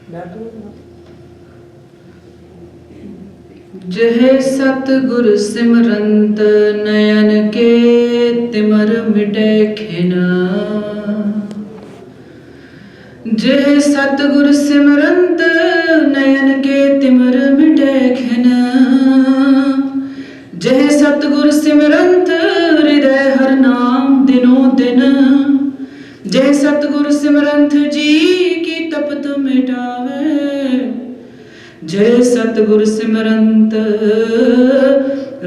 जह सतगुर सिमरंत नयन के तिमर मिटे खिन। जह सतगुर सिमरंत नयन के तिमर मिटे खिन। जह सतगुर सिमरंत हृदय हर नाम दिनों दिन। जह सतगुर सिमरंत जी की तपत मिटावे। जय सतगुर सिमरंत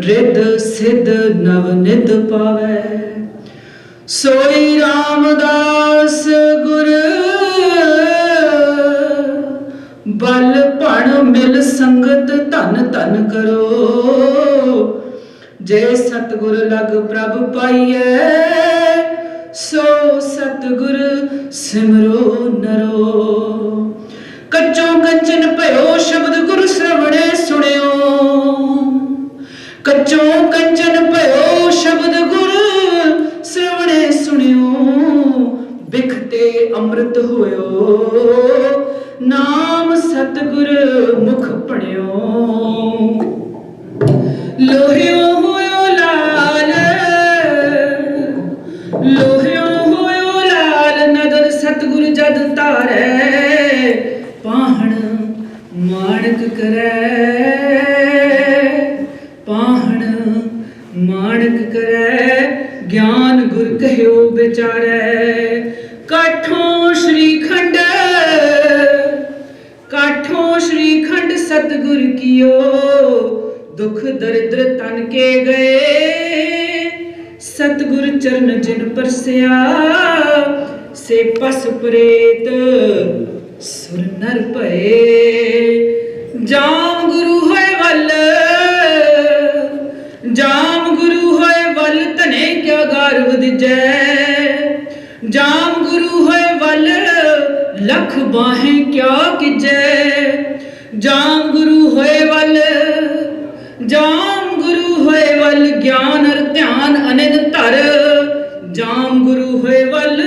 रिद सिद्ध नवनिध पावै। सोई रामदास गुर बल भण मिल संगत धन धन करो। जय सतगुर लग प्रभ पाइयै। सो सतगुर सिमरो नरो। कच्चों कंचन भयो शब्द गुरु श्रवणे सुनियो। कच्चों कंचन भयो शब्द गुरु श्रवणे सुनियो। बिखते अमृत होयो नाम सतगुर मुख पढ़ियो। लोहियो होयो लाल लोहियो होयो लाल नदर सतगुर जद तारै। पाहण माणक करे पाहण माणक करे। ज्ञान गुर कहयो बेचारे। काठों श्रीखंड सतगुर कियो। दुख दरिद्र तन के गए। सतगुर चरण जिन परसिया। से पस प्रेत सुर नर भये। जाम गुरु होए वल धने क्या गारव दिजै। जाम गुरु होए वल लख बाहें क्या किजै। जाम गुरु होए वल ज्ञान और ध्यान अनिद धर। जाम गुरु होए वल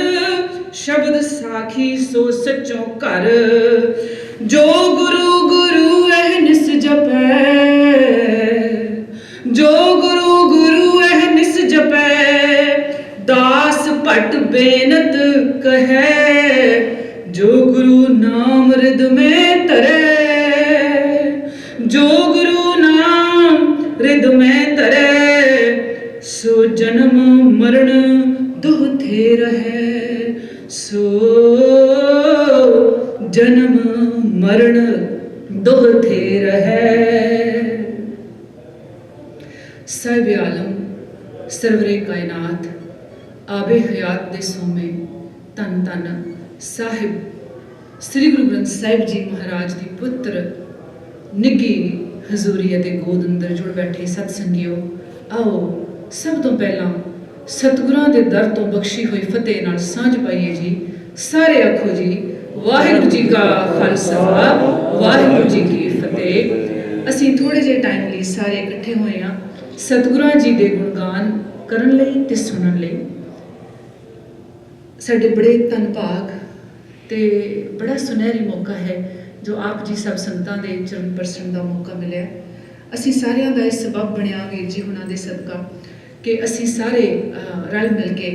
शब्द साखी सो सचों घर। जो गुरु गुरु निस जपै। जो गुरु गुरु निस जपै। दास भट बेनत कहे। जो गुरु नाम हृद में धरै। जो गुरु नाम हृद में धरै। सो जन्म मरण दुह थे रहे। सो जन्म मरण दुह थे रहे। साहिब आलम सरवरे कायनात आबे हयात दे सोमे धन धन साहिब श्री गुरु ग्रंथ साहिब जी महाराज दी पुत्र निगी हजूरी अते गोद अंदर जुड़ बैठे सतसंगियो। आओ सब तो पहला सतगुरां दे दर तो बख्शी हुई फतेह नाल सांझ पाइए जी। सारे आखो जी वाहिगुरू जी का खालसा वाहिगुरू जी की फतेह। असीं थोड़े जे टाइम लई सारे इकट्ठे होए हां सतगुरां जी दे गुणगान करन लई ते सुनन लई। साडे बड़े धन भाग ते बड़ा सुनहरी मौका है जो आप जी सब संगतां दे चरण परसण दा मौका मिलिया। असीं सारियां दा इह सबब बनिया वीर जी हुणां दे सदका कि असीं सारे रल मिल के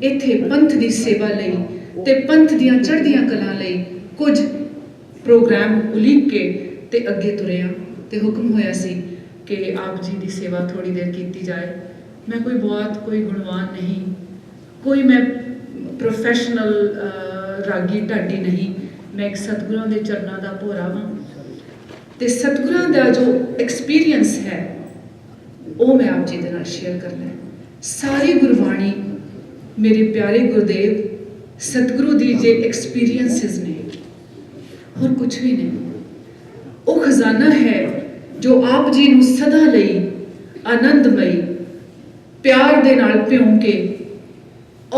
इत्थे पंथ दी सेवा लई ते पंथ दियां चढ़दियां कलां लई कुछ प्रोग्राम उलीक के ते अगे तुरे हां। ते हुक्म होया सी कि आप जी दी सेवा थोड़ी देर कीती जाए। मैं कोई बहुत कोई गुणवान नहीं, कोई मैं प्रोफैशनल रागी ढाडी नहीं। मैं एक सतगुरां दे चरनां दा भोरा हां ते सतगुरां दा जो एक्सपीरियंस है वो मैं आप जी दे नाल शेयर करना है। सारी गुरबाणी मेरे प्यारे गुरुदेव सतगुरु दी जे एक्सपीरियंसिस ने और कुछ भी नहीं। वो खजाना है जो आप जी नूं सदा लई आनंदमई प्यार दे नाल भ्यों के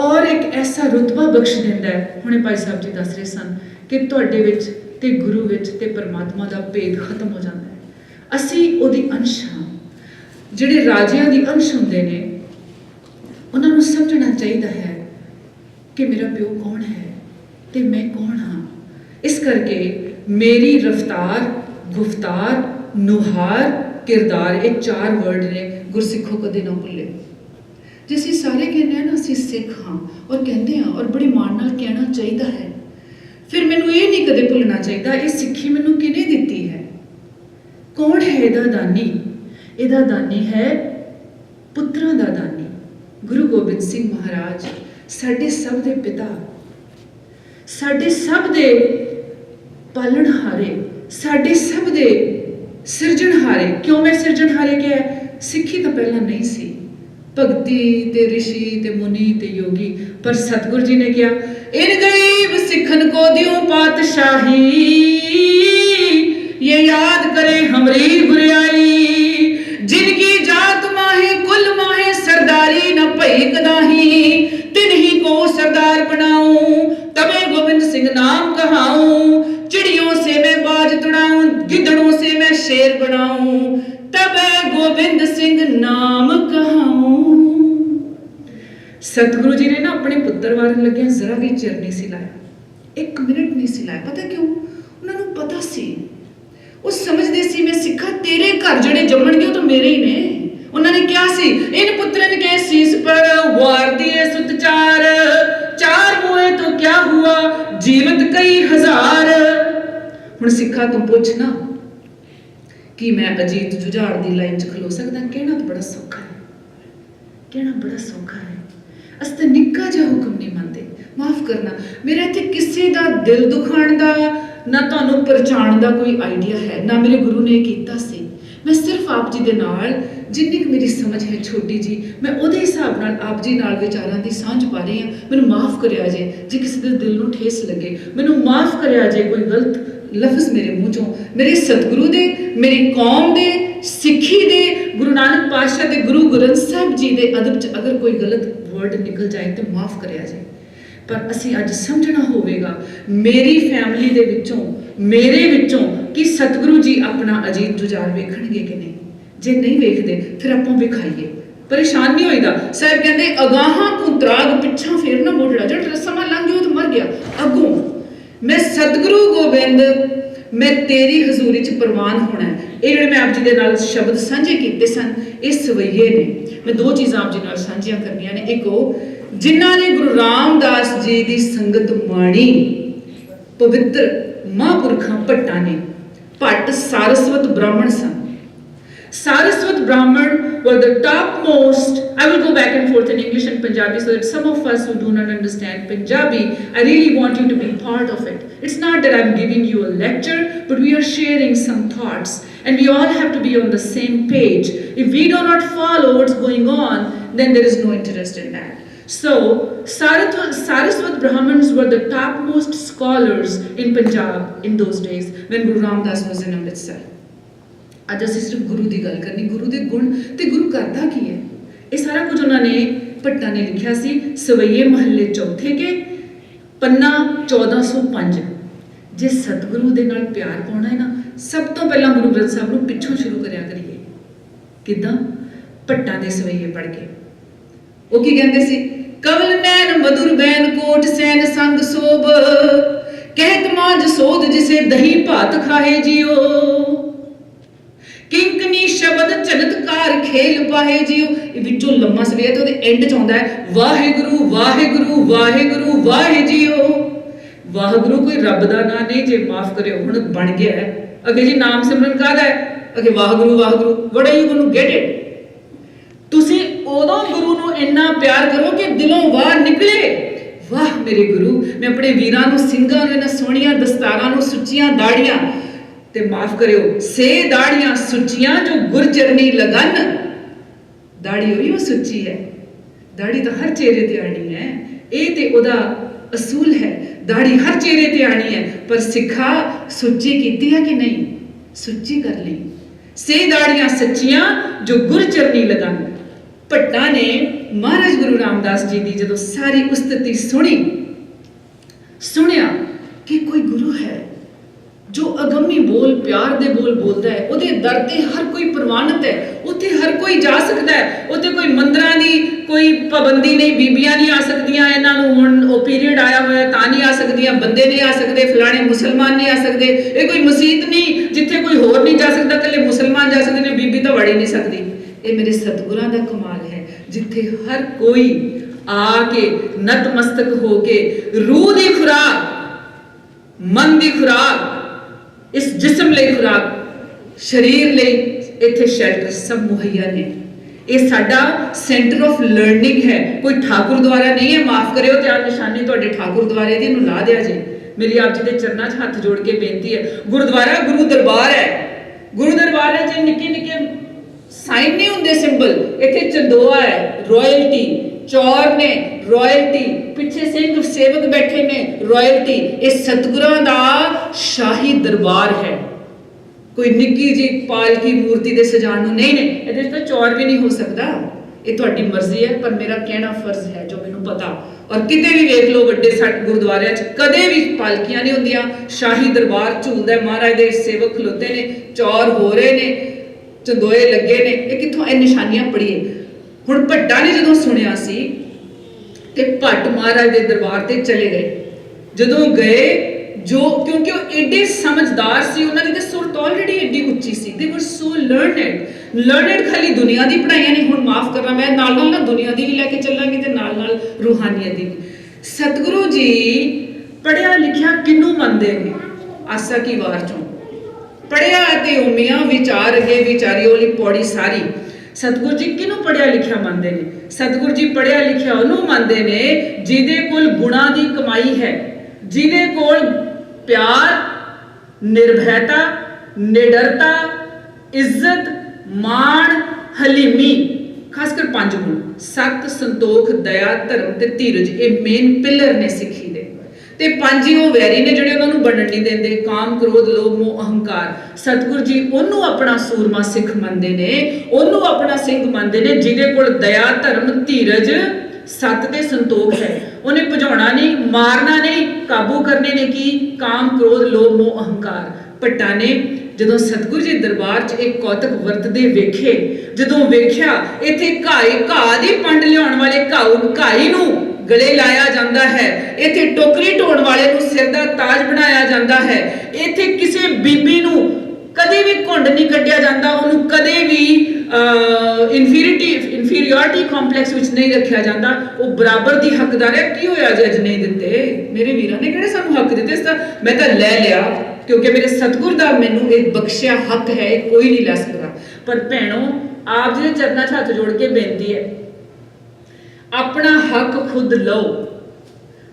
और एक ऐसा रुतबा बख्श दिंदा है। हुणे भाई साहब जी दस रहे सन कि तुहाडे विच ते गुरु विच ते परमात्मा दा भेद खत्म हो जाता है। असीं ओहदी अंश हां। जिहड़े राजियां दी अंश हुंदे ने उन्हां नूं समझना चाहिदा है कि मेरा प्यो कौन है ते मैं कौन हाँ। इस करके मेरी रफ्तार, गुफ्तार, नुहार, किरदार, ये 4 वर्ड ने गुरसिखो कदे ना भुल्ले। जे असीं सारे कहने हैं ना असीं सिख हाँ और कहते हैं और बड़ी मान नाल कहना चाहिए है, फिर मैनू ये नहीं कदे भुलना चाहिए ये सिक्खी मैनू किने दिती है, कौन है इहदा दानी? इहदा दानी है पुत्रां दा दानी गुरु गोबिंद सिंह महाराज, साडे सब दे पिता, साडे सब दे पालनहारे, साडे सब दे सिरजणहारे। क्यों मैं सिरजणहारे क्या है? सिक्खी तो पहला नहीं सी, भगती ते ऋषि ते मुनि ते योगी, पर सतगुरु जी ने क्या, इन गरीब सिखन को दियो पातशाही, ये याद करे हमरी बुराई, जिनकी जात माहे कुल माहे सरदारी न भई कदाही, तिन्ही को सरदार बनाऊं तबे गोविंद सिंह नाम कहाऊं, चिड़ियों से मैं बाज तुड़ाऊं गिद्धड़ों से मैं शेर बनाऊं, तबे गोविंद सिंह नाम कहाऊं। सतगुरु जी ने ना अपने पुत्र वारन लगे जरा भी चिर नहीं सी लाया, 1 मिनट नहीं सी लाया। पता क्यों? उन्होंने पता सी, वो समझते सी मैं सिखा तेरे घर जड़े जम्मणगे तो मेरे ही ने। उन्होंने क्या सी, इन पुत्रन के शीस पर वार दिए सुत 4 हुए तो क्या हुआ जीवित कई हजार। हुण सिखा तू पूछ ना कि मैं अजीत जुझाड़ दी लाइन च खलो सकदा? कहना तो बड़ा सौखा है, कहना बड़ा सौखा है। अस तो निक्का जिहा हुक्म नहीं मनते। माफ करना, मेरा इत्थे किसी दा दिल दुखाण दा ना तुहानू पहचान दा कोई आइडिया है, ना मेरे गुरु ने कीता सी। मैं सिर्फ आप जी दे नाल जिन्नी कि मेरी समझ है छोटी जी, मैं उहदे हिसाब नाल आप जी नाल विचारां दी सांझ पा रही हां। मैनू माफ करिया जे किसी दे दिल नू ठेस लगे, मैनू माफ करिया जे कोई गलत लफ्ज मेरे मुंह चों, मेरे सतगुरु दे, मेरी कौम दे, सिक्खी दे, गुरु नानक पातशाह दे, गुरु ग्रंथ साहिब जी दे अदब च अगर कोई गलत वर्ड निकल जाए तो माफ करिया जे। पर असी अज समझना होवेगा मेरी फैमिली दे विचों, मेरे विचों कि सतगुरु जी अपना अजीत जुझार वेखणगे कि नहीं। जे नहीं वेखदे फिर आपां विखाइए, परेशान नहीं होईदा। साहब कहते अगाहां को त्राग पिछां फेर ना मोड़ड़ा, जो समा लंघ गया तो मर गया। अगों मैं सतगुरु गोबिंद, मैं तेरी हजूरी च प्रवान होना है। ये जिहड़े मैं आप जी दे नाल शब्द साझे कीते सन, ये सवैये ने। मैं 2 चीज़ां आप जी नाल साझियां करनियां ने। एक वो जिन्हां ने गुरु रामदास जी दी संगत माणी, पवित्र महापुरखां भट्टां ने। भट्ट सारस्वत ब्राह्मण सन। Saraswat Brahman were the topmost. I will go back and forth in English and Punjabi so that some of us who do not understand Punjabi, I really want you to be part of it. It's not that I'm giving you a lecture, but we are sharing some thoughts and we all have to be on the same page. If we do not follow what's going on, then there is no interest in that. So, Saraswat Brahmins were the topmost scholars in Punjab in those days when Guru Ramdas was in Amritsar. ਅੱਜ ਅਸੀਂ ਸਿਰਫ ਗੁਰੂ ਦੀ ਗੱਲ ਕਰਨੀ, ਗੁਰੂ ਦੇ ਗੁਣ ਤੇ ਗੁਰੂ ਕਰਦਾ ਕੀ ਹੈ, ਇਹ ਸਾਰਾ ਕੁਝ ਉਹਨਾਂ ਨੇ ਭੱਟਾਂ ਨੇ ਲਿਖਿਆ ਸੀ। ਸਵਈਏ ਮਹੱਲੇ ਚੌਥੇ ਕੇ ਪੰਨਾ 1405। ਜੇ ਸਤਿਗੁਰੂ ਦੇ ਨਾਲ ਪਿਆਰ ਪਾਉਣਾ ਹੈ ਨਾ, ਸਭ ਤੋਂ ਪਹਿਲਾਂ ਗੁਰੂ ਗ੍ਰੰਥ ਸਾਹਿਬ ਨੂੰ ਪਿੱਛੋਂ ਸ਼ੁਰੂ ਕਰਿਆ ਕਰੀਏ। ਕਿੱਦਾਂ? ਭੱਟਾਂ ਦੇ ਸਵਈਏ ਪੜ੍ਹ ਕੇ। ਉਹ ਕੀ ਕਹਿੰਦੇ ਸੀ? ਕਵਲ ਨੈਣ ਮਧੁਰ ਬੈਨ ਕੋਟ ਸੈਨ ਸੰਗ ਸੋਭ, ਕਹਿਤ ਮਾਂਜ ਸੋਧ ਜਿਸੇ ਦਹੀਂ ਭਾਤ ਖਾਏ ਜਿਓ, किंकनी शब्द चमत्कार खेल पाए जियो। विचों लम्मा सवेर तो एंड च आउंदा है वाहिगुरु वाहिगुरु वाहिगुरु वाहे जियो। वाहिगुरु कोई रब दा नाम नहीं, जे माफ करियो हुण बन गया है। अगे जी नाम सिमरन काहदा है? अगे Waheguru Waheguru. What are you going to get it? तुसी उदों गुरु नूं इन्ना प्यार करो कि दिलों वाह निकले। वाह मेरे गुरु, मैं अपने वीरां नूं सिंघां नूं इन्हां सोहणियां दस्तारां नूं, सुच्चियां दाड़ियां ते माफ करियो से दाड़ियां सुचियां जो गुरचरनी लगन। दाड़ी हुई वो सुची है, दाड़ी तो हर चेहरे ते आनी है, ये ते ओदा असूल है। दाड़ी हर चेहरे ते आनी है, पर सिखा सुची कीती है कि नहीं? सुची कर ली। से दाड़ियां सच्चियां जो गुरचरनी लगन। भट्टां ने महाराज गुरु रामदास जी की जदों सारी उस्तति सुनी, सुनिया कि कोई गुरु है जो अगमी बोल प्यार दे बोल बोलता है, उहदे दर ते हर कोई प्रवानित है, उत्थे ਉੱਥੇ ਹਰ ਕੋਈ ਜਾ ਸਕਦਾ ਹੈ। ਉੱਥੇ ਕੋਈ ਮੰਦਰਾਂ ਦੀ ਕੋਈ ਪਾਬੰਦੀ ਨਹੀਂ, ਬੀਬੀਆਂ ਨਹੀਂ ਆ ਸਕਦੀਆਂ, ਇਹਨਾਂ ਨੂੰ ਹੁਣ ਉਹ ਪੀਰੀਅਡ ਆਇਆ ਹੋਇਆ ਤਾਂ ਨਹੀਂ ਆ ਸਕਦੀਆਂ, ਬੰਦੇ ਨਹੀਂ ਆ ਸਕਦੇ, ਫਲਾਣੇ ਮੁਸਲਮਾਨ ਨਹੀਂ ਆ ਸਕਦੇ। ਇਹ ਕੋਈ ਮਸਜਿਦ ਨਹੀਂ ਜਿੱਥੇ ਕੋਈ ਹੋਰ ਨਹੀਂ ਜਾ ਸਕਦਾ, ਇਕੱਲੇ ਮੁਸਲਮਾਨ ਜਾ ਸਕਦੇ ਨੇ, ਬੀਬੀ ਤਾਂ ਵੜ ਹੀ ਨਹੀਂ ਸਕਦੀ। ਇਹ ਮੇਰੇ ਸਤਿਗੁਰਾਂ ਦਾ ਕਮਾਲ ਹੈ, ਜਿੱਥੇ ਹਰ ਕੋਈ ਆ ਕੇ ਨਤਮਸਤਕ ਹੋ ਕੇ ਰੂਹ ਦੀ ਖੁਰਾਕ, ਮਨ ਦੀ ਖੁਰਾਕ, ਇਸ ਜਿਸਮ ਲਈ ਖੁਰਾਕ, ਸਰੀਰ ਲਈ ਇੱਥੇ ਸ਼ੈਲਟਰ ਸਭ ਮੁਹੱਈਆ ਨੇ। ਇਹ ਸਾਡਾ ਸੈਂਟਰ ਆਫ ਲਰਨਿੰਗ ਹੈ, ਕੋਈ ਠਾਕੁਰ ਦੁਆਰਾ ਨਹੀਂ ਹੈ। ਮਾਫ ਕਰਿਓ ਤੇ ਆ ਨਿਸ਼ਾਨੀ ਤੁਹਾਡੇ ਠਾਕੁਰ ਦੁਆਰੇ ਦੀ, ਇਹਨੂੰ ਲਾ ਦਿਆ ਜੇ। ਮੇਰੀ ਆਪ ਜੀ ਦੇ ਚਰਨਾਂ 'ਚ ਹੱਥ ਜੋੜ ਕੇ ਬੇਨਤੀ ਹੈ। ਗੁਰਦੁਆਰਾ ਗੁਰੂ ਦਰਬਾਰ ਹੈ, ਗੁਰੂ ਦਰਬਾਰ ਹੈ, ਜੇ ਨਿੱਕੇ ਨਿੱਕੇ ਸਾਈਨ ਨਹੀਂ ਹੁੰਦੇ ਸਿੰਬਲ, ਇੱਥੇ ਚੰਦੋਆ ਹੈ, ਰਾਇਲਟੀ, ਚੌਰ ਨੇ ਰਾਇਲਟੀ, ਪਿੱਛੇ ਸਿੰਘ ਸੇਵਕ ਬੈਠੇ ਨੇ ਰਾਇਲਟੀ। ਇਹ ਸਤਿਗੁਰਾਂ ਦਾ ਸ਼ਾਹੀ ਦਰਬਾਰ ਹੈ। ਕੋਈ ਨਿੱਕੀ ਜੀ ਪਾਲਕੀ ਮੂਰਤੀ ਦੇ ਸਜਾਉਣ ਨੂੰ ਨਹੀਂ ਨੇ, ਇਹਦੇ ਵਿੱਚ ਤਾਂ ਚੌਰ ਵੀ ਨਹੀਂ ਹੋ ਸਕਦਾ। ਇਹ ਤੁਹਾਡੀ ਮਰਜ਼ੀ ਹੈ, ਪਰ ਮੇਰਾ ਕਹਿਣਾ ਫਰਜ਼ ਹੈ ਜੋ ਮੈਨੂੰ ਪਤਾ। ਔਰ ਕਿਤੇ ਵੀ ਵੇਖ ਲਓ ਵੱਡੇ ਸਾਡੇ ਗੁਰਦੁਆਰਿਆਂ 'ਚ ਕਦੇ ਵੀ ਪਾਲਕੀਆਂ ਨਹੀਂ ਹੁੰਦੀਆਂ। ਸ਼ਾਹੀ ਦਰਬਾਰ ਝੂਲਦਾ, ਮਹਾਰਾਜ ਦੇ ਸੇਵਕ ਖਲੋਤੇ ਨੇ, ਚੌਰ ਹੋ ਰਹੇ ਨੇ, ਚੰਦੋਏ ਲੱਗੇ ਨੇ। ਇਹ ਕਿੱਥੋਂ ਇਹ ਨਿਸ਼ਾਨੀਆਂ ਪੜੀਏ? ਹੁਣ ਭੱਟਾ ਨੇ ਜਦੋਂ ਸੁਣਿਆ ਸੀ ਤੇ ਭੱਟ ਮਹਾਰਾਜ ਦੇ ਦਰਬਾਰ ਤੇ ਚਲੇ ਗਏ। ਜਦੋਂ ਗਏ, ਜੋ ਕਿਉਂਕਿ ਉਹ ਏਡੇ ਸਮਝਦਾਰ ਸੀ, ਉਹਨਾਂ ਦੀ ਤੇ ਸੁਰਤ ਆਲਰੇਡੀ ਏਡੀ ਉੱਚੀ ਸੀ। ਦੇ ਵਰ ਸੋ ਲਰਨਡ ਖਾਲੀ ਦੁਨੀਆ ਦੀ ਪੜ੍ਹਾਈਆਂ ਨਹੀਂ। ਹੁਣ ਮਾਫ ਕਰਨਾ, ਮੈਂ ਨਾਲ ਨਾਲ ਨਾ ਦੁਨੀਆ ਦੀ ਵੀ ਲੈ ਕੇ ਚੱਲਾਂਗੀ ਤੇ ਨਾਲ ਨਾਲ ਰੂਹਾਨੀਅਤ ਦੀ ਵੀ। ਸਤਿਗੁਰੂ ਜੀ ਪੜ੍ਹਿਆ ਲਿਖਿਆ ਕਿਹਨੂੰ ਮੰਨਦੇ ਨੇ? ਆਸਾ ਕੀ ਵਾਰ ਚੋਂ ਪੜ੍ਹਿਆ ਅਤੇ ਉਮੀਆਂ ਵਿਚਾਰ ਅਗੇ ਵਿਚਾਰੀ ਵਾਲੀ ਪੌੜੀ ਸਾਰੀ। ਸਤਿਗੁਰੂ ਜੀ ਕਿਹਨੂੰ ਪੜ੍ਹਿਆ ਲਿਖਿਆ ਮੰਨਦੇ ਨੇ? ਸਤਿਗੁਰੂ ਜੀ ਪੜ੍ਹਿਆ ਲਿਖਿਆ ਉਹਨੂੰ ਮੰਨਦੇ ਨੇ ਜਿਹਦੇ ਕੋਲ ਗੁਣਾਂ ਦੀ ਕਮਾਈ ਹੈ, ਜਿਹਦੇ ਕੋਲ ਪਿਆਰ, ਨਿਰਭੈਤਾ, ਨਿਡਰਤਾ, ਇੱਜ਼ਤ, ਮਾਣ, ਹਲੀਮੀ, ਖਾਸ ਕਰ 5 ਗੁਣ, ਸਤ, ਸੰਤੋਖ, ਦਇਆ, ਧਰਮ ਤੇ ਧੀਰਜ। ਇਹ ਮੇਨ ਪਿਲਰ ਨੇ ਸਿੱਖੀ ਦੇ। ਤੇ 5 ਹੀ ਉਹ ਵੈਰੀ ਨੇ ਜਿਹੜੇ ਉਹਨਾਂ ਨੂੰ ਬਣਨ ਨਹੀਂ ਦਿੰਦੇ, ਕਾਮ, ਕ੍ਰੋਧ, ਲੋਭ, ਮੋਹ, ਅਹੰਕਾਰ। ਸਤਿਗੁਰੂ ਜੀ ਉਹਨੂੰ ਆਪਣਾ ਸੂਰਮਾ ਸਿੱਖ ਮੰਨਦੇ ਨੇ, ਉਹਨੂੰ ਆਪਣਾ ਸਿੰਘ ਮੰਨਦੇ ਨੇ ਜਿਹਦੇ ਕੋਲ ਦਇਆ, ਧਰਮ, ਧੀਰਜ, ਸਤ ਤੇ ਸੰਤੋਖ ਹੈ। ਉਹਨੇ ਭਜਾਉਣਾ ਨਹੀਂ, ਮਾਰਨਾ ਨਹੀਂ, ਕਾਬੂ ਕਰਨੇ ਨੇ ਕੀ? ਕਾਮ, ਕ੍ਰੋਧ, ਲੋਭ, ਮੋਹ, ਅਹੰਕਾਰ। ਭੱਟਾ ਨੇ ਜਦੋਂ ਸਤਿਗੁਰੂ ਜੀ ਦਰਬਾਰ 'ਚ ਇੱਕ ਕੌਤਕ ਵਰਤਦੇ ਵੇਖੇ, ਜਦੋਂ ਵੇਖਿਆ ਇੱਥੇ ਘਾਹ ਦੀ ਪੰਡ ਲਿਆਉਣ ਵਾਲੇ ਘਾਈ ਨੂੰ ਗਲੇ ਲਾਇਆ ਜਾਂਦਾ ਹੈ, ਇੱਥੇ ਟੋਕਰੀ ਢੋਣ ਵਾਲੇ ਨੂੰ ਸਿਰ ਦਾ ਤਾਜ ਬਣਾਇਆ ਜਾਂਦਾ ਹੈ, ਇੱਥੇ ਕਿਸੇ ਬੀਬੀ ਨੂੰ ਕਦੇ ਵੀ ਘੁੰਡ ਨਹੀਂ ਕੱਢਿਆ ਜਾਂਦਾ, ਉਹਨੂੰ ਕਦੇ ਵੀ ਇਨਫੀਰੀਅਰਿਟੀ ਕੰਪਲੈਕਸ ਵਿੱਚ ਨਹੀਂ ਰੱਖਿਆ ਜਾਂਦਾ। ਉਹ ਬਰਾਬਰ ਦੀ ਹੱਕਦਾਰ ਹੈ। ਕੀ ਹੋਇਆ ਜੇ ਅੱਜ ਨਹੀਂ ਦਿੱਤੇ? ਮੇਰੇ ਵੀਰਾਂ ਨੇ ਕਿਹੜੇ ਸਾਨੂੰ ਹੱਕ ਦਿੱਤੇ? ਮੈਂ ਤਾਂ ਲੈ ਲਿਆ ਕਿਉਂਕਿ ਮੇਰੇ ਸਤਿਗੁਰ ਦਾ ਮੈਨੂੰ ਇਹ ਬਖਸ਼ਿਆ ਹੱਕ ਹੈ, ਇਹ ਕੋਈ ਨਹੀਂ ਲੈ ਸਕਦਾ। ਪਰ ਭੈਣੋ, ਆਪ ਜੀ ਦੇ ਚਰਨਾਂ 'ਚ ਹੱਥ ਜੋੜ ਕੇ ਬੇਨਤੀ ਹੈ, ਆਪਣਾ ਹੱਕ ਖੁਦ ਲਓ।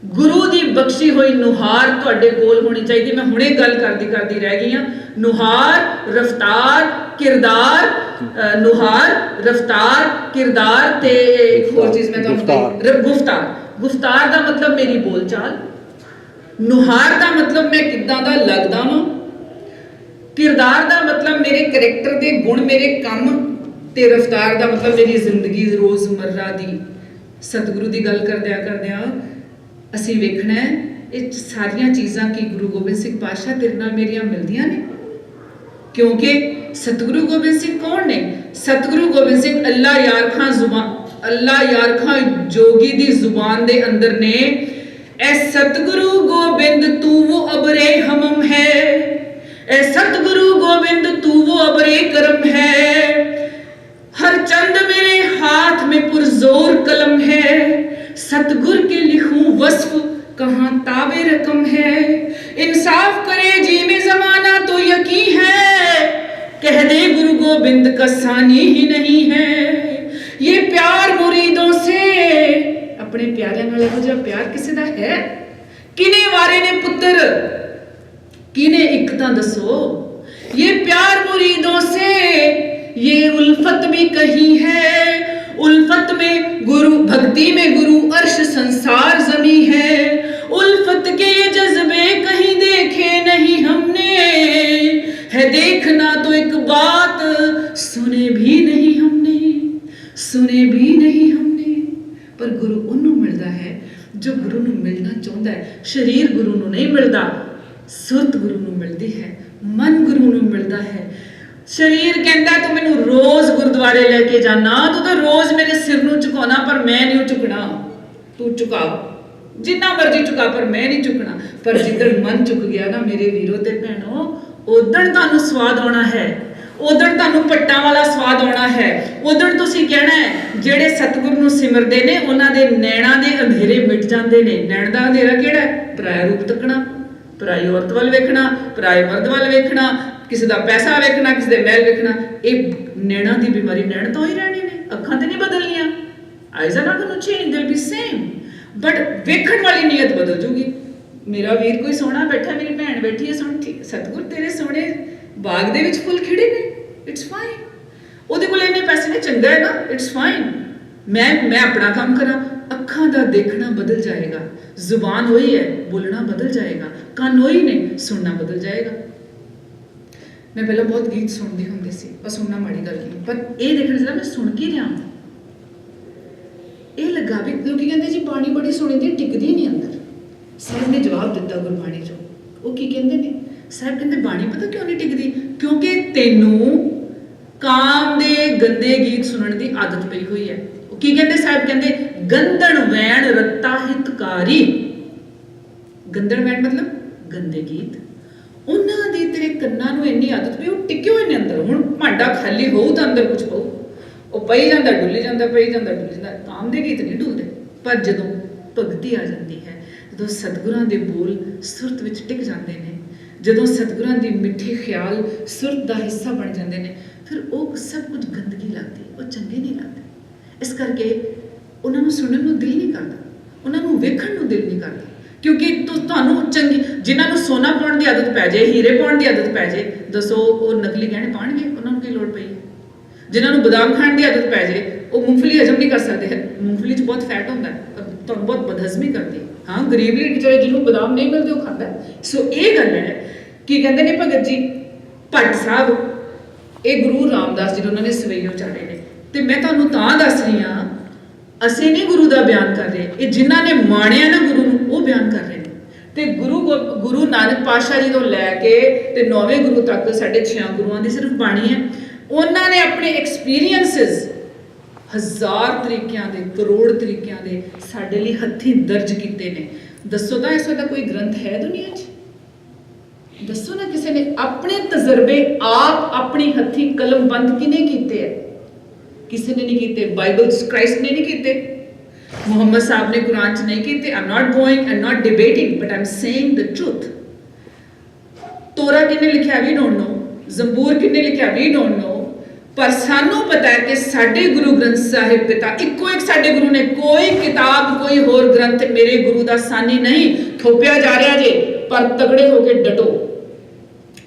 ਗੁਰੂ ਦੀ ਬਖਸ਼ੀ ਹੋਈ ਨੁਹਾਰ ਤੁਹਾਡੇ ਕੋਲ ਹੋਣੀ ਚਾਹੀਦੀ। ਮੈਂ ਹੁਣੇ ਗੱਲ ਕਰਦੀ ਰਹਿ ਗਈ ਹਾਂ। ਨੁਹਾਰ, ਰਫਤਾਰ, ਕਿਰਦਾਰ, ਨੁਹਾਰ, ਰਫਤਾਰ, ਕਿਰਦਾਰ ਤੇ ਇੱਕ ਹੋਰ ਚੀਜ਼ ਮੈਂ ਤੁਹਾਨੂੰ ਗੁਫਤਾਰ ਦਾ ਮਤਲਬ ਮੇਰੀ ਬੋਲਚਾਲ, ਨੁਹਾਰ ਦਾ ਮਤਲਬ ਮੈਂ ਕਿੱਦਾਂ ਦਾ ਲੱਗਦਾ ਵਾਂ, ਕਿਰਦਾਰ ਦਾ ਮਤਲਬ ਮੇਰੇ ਕਰੈਕਟਰ ਦੇ ਗੁਣ, ਮੇਰੇ ਕੰਮ, ਤੇ ਰਫਤਾਰ ਦਾ ਮਤਲਬ ਮੇਰੀ ਜ਼ਿੰਦਗੀ ਰੋਜ਼ਮਰਰਾ ਦੀ। ਸਤਿਗੁਰੂ ਦੀ ਗੱਲ ਕਰਦਿਆਂ ਅਸੀਂ ਵੇਖਣਾ ਹੈ ਇਹ ਸਾਰੀਆਂ ਚੀਜ਼ਾਂ ਕੀ ਗੁਰੂ ਗੋਬਿੰਦ ਸਿੰਘ ਪਾਤਸ਼ਾਹ ਤੇਰੇ ਨਾਲ ਮੇਰੀਆਂ ਮਿਲਦੀਆਂ ਨੇ। ਕਿਉਂਕਿ ਸਤਿਗੁਰੂ ਗੋਬਿੰਦ ਸਿੰਘ ਕੌਣ ਨੇ? ਸਤਿਗੁਰੂ ਗੋਬਿੰਦ ਸਿੰਘ ਅੱਲਾ ਯਾਰ ਖਾਂ ਜੋਗੀ ਦੀ ਜ਼ੁਬਾਨ ਦੇ ਅੰਦਰ ਨੇ। ਐ ਸਤਿਗੁਰੂ ਗੋਬਿੰਦ ਤੂੰ वो अबरे हमम है, ऐ सतगुरु गोविंद तू वो अबरे करम है, हर चंद मेरे हाथ में पुरजोर कलम है, सतगुर के लिखूं वस्फ कहाँ ताबे रकम है, इंसाफ करे जी में जमाना तो यकीन है, कह दे गुरु गोविंद का सानी ही नहीं है। ये प्यार मुरीदों से, अपने प्यारे नाल इहो जिहा प्यार किसे दा है? किने वारे ने पुत्र, किने एक तां दसो। ये प्यार मुरीदों से, ये उल्फत भी कहीं है, उल्फत में गुरु, भक्ति में गुरु अर्श संसार जमी है, उल्फत के ये जज्बे कहीं देखे नहीं हमने, है देखना तो एक बात सुने भी नहीं हमने, सुने भी नहीं हमने। पर गुरु उन्होंने मिलता है जो गुरु ਨੂੰ ਮਿਲਣਾ ਚਾਹੁੰਦਾ ਹੈ। ਸਰੀਰ ਗੁਰੂ ਨੂੰ ਨਹੀਂ ਮਿਲਦਾ, ਸੁਰਤ ਗੁਰੂ ਨੂੰ ਮਿਲਦੀ ਹੈ, ਮਨ ਗੁਰੂ ਨੂੰ ਮਿਲਦਾ ਹੈ। शरीर कहता तू मैनू रोज गुरुद्वारे लेके जाना, तू तो रोज मेरे सिर नू झुकाना, पर मैं नहीं झुकना। तू झुका जिन्ना मर्जी झुका, पर मैं नहीं झुकना। पर जिधर मन झुक गया ना मेरे वीरो ते भैणो, उधर तुहानू स्वाद आना है, उधर तुहानू पट्टां वाला स्वाद आना है। उधर तुसीं कहना है जेड़े सतगुरु नू सिमरदे ने उन्हां दे नैणां दे अंधेरे मिट जांदे ने। नैण दा अंधेरा किहड़ा है? पराया रूप तकना, पराई औरत वल वेखना, पराए मर्द वल वेखना, किसी का पैसा वेखना, किसी के महल वेखना। ये नैणा की बीमारी नैण तो ही रहनी ने, अखां ते नहीं बदलनियां। Eyes are not going to change, they will be same, but वेखण वाली नीयत बदल जूगी। मेरा वीर कोई सोहना बैठा, मेरी भैन बैठी है, सुन ठीक सतगुर तेरे सोहने बाग दे विच फुल खिड़े ने, इट्स फाइन। ਉਹਦੇ ਕੋਲ ਇੰਨੇ ਪੈਸੇ ਨੇ, ਚੰਗਾ है ना, इट्स फाइन। मैं अपना काम करा। अखां दा देखना बदल जाएगा, जुबान वही है, बोलना बदल जाएगा, कान वही ने, सुनना बदल जाएगा। मैं पहले बहुत गीत सुनती होंदी सी, पर सुनना माड़ी गल नहीं, पर ये देखना चाहिए मैं सुन के लिया। ये लगा भी लोग कहते जी बाणी बड़ी सुनी दी, टिकदी नहीं अंदर। साहब ने जवाब दिता गुरबाणी चो, वो की कहते ने, साहब कहते बाणी पता क्यों नहीं टिकदी? क्योंकि तेनू काम दे गंदे गीत सुनने की आदत पई हुई है। की कहते साहब कहते गंदण वैण रत्ता हितकारी। गंदण वैण मतलब गंदे गीत, उन्हां दी तेरे कन्नां नूं इन्नी आदत पई, वो टिके होए ने अंदर। हुण भांडा खाली होऊ तां अंदर कुछ पऊ, वो पई जांदा डुल्ली जांदा, पई जांदा डुल्ली जांदा। काम दे गीत नहीं डुलदे, पर जदों भगती आ जांदी है, जदों सतगुरां दे बोल सुरत विच टिक जांदे ने, जदों सतगुरां दी मिठे ख्याल सुरत दा हिस्सा बन जांदे ने, फिर वो सब कुछ गंदगी लगदी, वो चंगे नहीं लगदे। इस करके उन्होंने सुनने को दिल नहीं करता, उन्होंने वेखण को दिल नहीं करता। क्योंकि तुहानू चंगी जिन्होंने सोना पाउण की आदत पै जाए, हीरे पाउण की आदत पै जाए, दसो वो नकली गहने पाउणगे, उन्होंने की लोड़ पई है। जिन्होंने बादाम खाण की आदत पै जाए, वो मूंगफली हजम नहीं कर सकते। मूंगफली च बहुत फैट होंदा है, तुहानू बहुत बदहजमी करती है। हाँ गरीब भी चले जिन्होंने बादाम नहीं मिलते वो खाता है। सो ये गल है कि कहते ने भगत जी भट्ट साहब, ये गुरु रामदास जी उन्होंने सवैयों चाढ़े ने। तो मैं तुहानू तां दस रही हाँ, असीं नहीं गुरु का बयान कर रहे, ये जिन्हां ने माणिया ना गुरु नूं वो बयान कर रहे हैं। तो गुरु नानक पातशाह जी तो लैके ते 9वें गुरु तक साढ़े 6 गुरुआं दी सिर्फ बाणी है। उन्होंने अपने एक्सपीरियंसिस हज़ार तरीकों के, करोड़ तरीकों के साढ़े लिए हथीं दर्ज किए ने। दसो तो ऐसा दा कोई ग्रंथ है दुनिया च? दसो ना किसी ने अपने तजर्बे आप अपनी हथी कलम बंद किने कीते है? किसी ने नहीं कीते। बाइबल क्राइस्ट ने नहीं कीते, मुहम्मद साहब ने कुरान च नहीं कीते। I am not going and not debating, but I am saying the truth. तोरा किने लिखा वी डोंट नो, जबूर किने लिखा वी डोंट नो, पर सानू पता है कि साडे गुरु ग्रंथ साहिब पिता इको एक साडे गुरु ने, कोई किताब कोई होर ग्रंथ मेरे गुरु दा सानी नहीं थोपिया जा रहा जे, पर तगड़े होके डटो।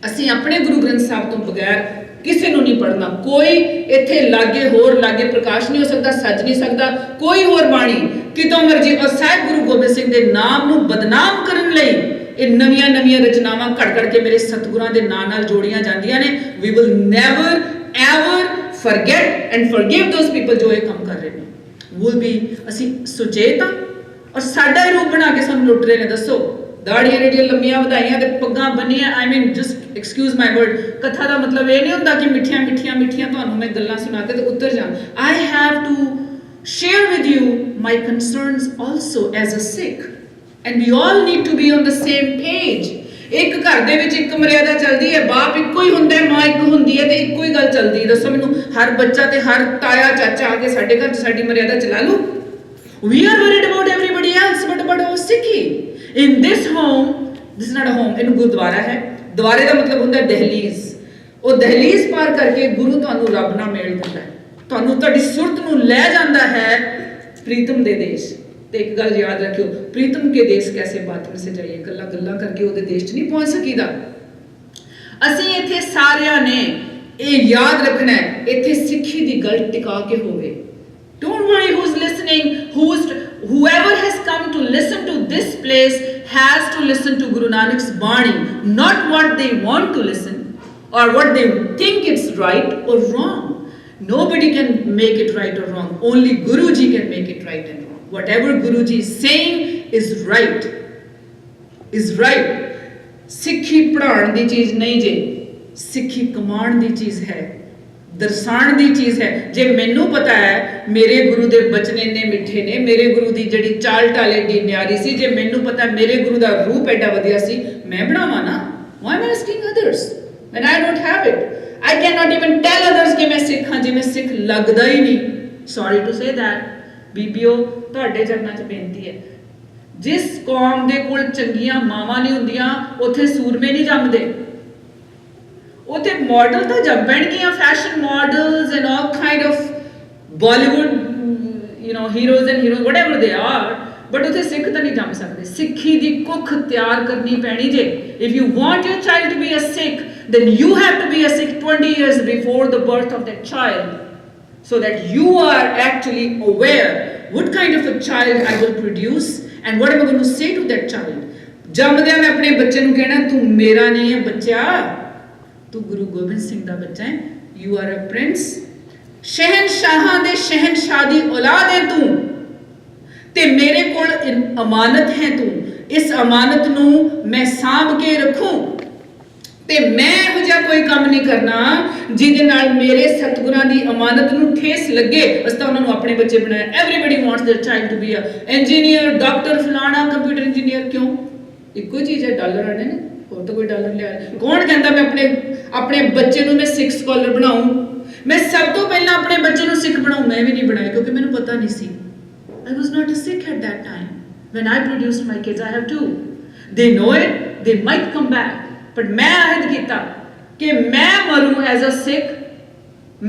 असीं अपने गुरु ग्रंथ साहब तो बगैर किसी को नहीं पढ़ना। कोई इत्थे लागे होर लागे प्रकाश नहीं हो सकता, सज नहीं सकता कोई होर बाणी कितों मर्जी। और साहिब गुरु गोबिंद सिंह के नाम नूं बदनाम करन लई ये नवीं नवीं रचनावां घड़ के मेरे सतगुरां दे नाम नाल जोड़ियां जांदियां ने। We will never ever forget and forgive those people जो ये काम कर रहे हैं। विल बी असीं सुचेत हां और साडा ही रूप बना के सानूं लुट रहे ने। दसो दाड़ियां एडियां लंबियां वधाइयां ते पग्गां बन्नियां। I mean just excuse my word, कथा का मतलब ये नहीं होंदा कि मिठियां मिठियां मिठियां तुहानूं मैं गल्लां सुना के ते उतर जां। I have to share with you my concerns also as a Sikh, and we all need to be on the same page. एक घर दे विच एक मर्यादा चलदी है, बाप इक्को ही हुंदा है, मां एक हुंदी है ते इक्को ही गल चलदी है। दसो मैनूं हर बच्चा ते हर ताया चाचा आके साडे घर च साडी मर्यादा चला लू। We are worried about everybody else but ओ Sikhi in this home. This is not a home, in gurudwara है। द्वारे का मतलब होंदा है दहलीज। वो दहलीज पार करके गुरु तुहानूं रब नाल मेल दिंदा है, तुहानूं तुहाडी सुरत नूं लै जांदा है प्रीतम दे देश। तो एक गल याद रखियो, प्रीतम के देश कैसे बात में से जाइए, गल्ला गल्ला करके वो देश च नहीं पहुंच सकीदा। असीं इत्थे सारियां ने ये याद रखना है, इत्थे सिक्खी दी गल टिका के होवे। Don't worry who's listening, whoever has come to listen to this place has to listen to Guru Nanak's Bani, not what they want to listen or what they think it's right or wrong. Nobody can make it right or wrong. Only Guruji can make it right and wrong. Whatever Guruji is saying is right. Is right. Sikhi पढ़ाण दी चीज नहीं जे, सिक्खी command दी चीज़ है, दर्शाण दी चीज़ है। जे मैनू पता है मेरे गुरु दे बचन इन्ने मिठे ने, मेरे गुरु दी जड़ी चाल ढाल एडी न्यारी सी, जे मैनू पता है मेरे गुरु दा रूप एडा वधिया सी, मैं बनावा ना। Why am I asking others when I don't have it? I cannot even tell others कि मैं सिख हाँ, जे मैं सिख लगदा ही नहीं। Sorry to say that। बीबीओ तुहाडे चरनां च बेनती है, जिस कौम दे कोल चंगियां मावां नहीं हुंदियां उत्थे सूरमे नहीं जमदे, उत्थे मॉडल तो जम पैणगियां, fashion models and all kind of Bollywood heroes and heroes whatever they are, but उत्थे सिख तो नहीं जम सकते। सिक्खी दी कुख तैयार करनी पैनी जे। If you want your child to be a Sikh, then you have to be a Sikh 20 years before the birth of that child, so that you are actually aware what kind of a child I will produce and what am I going to say to that child. जमदे मैं अपने बच्चे नूं कहना तू मेरा नहीं है बच्चा, तू गुरु गोबिंद सिंह दा बच्चा है, you are a prince, शहनशाहां दे शहनशाह दी औलाद है तू, ते मेरे कोल अमानत है तू, इस अमानत नूं मैं सांभ के रखूं ते मैं ਇਹੋ ਜਿਹਾ ਕੋਈ ਕੰਮ ਨਹੀਂ ਕਰਨਾ ਜਿਹਦੇ ਨਾਲ ਮੇਰੇ ਸਤਿਗੁਰਾਂ ਦੀ ਅਮਾਨਤ ਨੂੰ ਠੇਸ ਲੱਗੇ। ਅਸੀਂ ਤਾਂ ਉਹਨਾਂ ਨੂੰ ਆਪਣੇ ਬੱਚੇ ਬਣਾਇਆ। Everybody wants their child to be a engineer, doctor, ਫਲਾਣਾ, ਕੰਪਿਊਟਰ ਇੰਜੀਨੀਅਰ। ਕਿਉਂ? ਇੱਕੋ ਹੀ ਚੀਜ਼ ਹੈ, ਡਾਲਰ ਆਣੇ ਨੇ, ਹੋਰ ਤਾਂ ਕੋਈ ਡਾਲਰ ਲਿਆ। ਕੌਣ ਕਹਿੰਦਾ ਮੈਂ ਆਪਣੇ ਬੱਚੇ ਨੂੰ ਮੈਂ ਸਿੱਖ ਸਕਾਲਰ ਬਣਾऊं? ਮੈਂ ਸਭ ਤੋਂ ਪਹਿਲਾਂ ਆਪਣੇ ਬੱਚੇ ਨੂੰ ਸਿੱਖ ਬਣਾऊं। ਮੈਂ ਵੀ ਨਹੀਂ ਬਣਾਇਆ ਕਿਉਂਕਿ ਮੈਨੂੰ ਪਤਾ ਨਹੀਂ ਸੀ। I was not a Sikh at that time. When I produced my kids, I have two. They know it, they might come back. But मैं अहद किया कि मैं मरूं एज अ सिख,